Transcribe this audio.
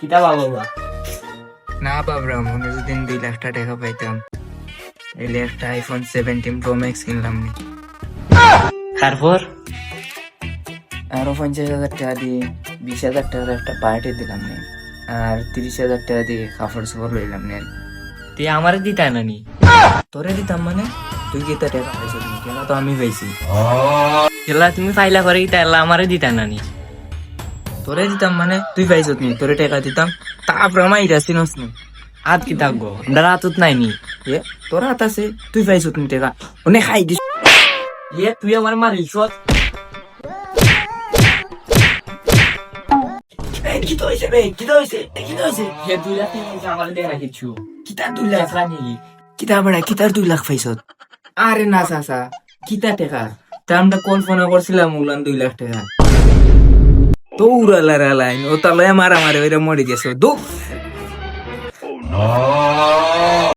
কিতা বাবা না বাবরা, মনে যদি 2 লাখ টাকা পাইতাম এলে একটা আইফোন 17 প্রো ম্যাক্স কিনলাম নি। তারপর আরো 50,000 টাকা দিয়ে 20,000 টাকার একটা পার্টি দিলাম নি, আর 30,000 টাকা দিয়ে কাপড় চোপড় লইলাম নি। তুই আমারে দিতা নানি? তোরে দিতাম মানে তুই কি তা টাকা পাইছ? টাকা তো আমি পাইছি। এলা তুমি পাইলা করে কিতা এলা আমারে দিতা নানি? তোরে দিতাম মানে তুই পাইছ নি, তোরে টাকা দিতাম। তারপর আমার এটা চিনস নি। আত কিতা গো আমরা আতত নাই নি? এ তোর হাত আছে, তুই পাইছ নি টাকা, অনেক খাই দিস। তুই আমার মারিস? কি তো হয়েছে বে, কি তো হয়েছে, কি তো হয়েছে? 2 লাখ টাকা আমার দেয় না কিছু। কিতা 2 লাখ? রানি কিতা বড়া, কিতার 2 লাখ পাইছ? আরে না চাচা, কিতা টাকা? তা আমরা কল্পনা করছিলাম উলান 2 লাখ টাকা। তো উড়ালা লাইন ও তালে মারামারি ওইরা মরে গেছে। দু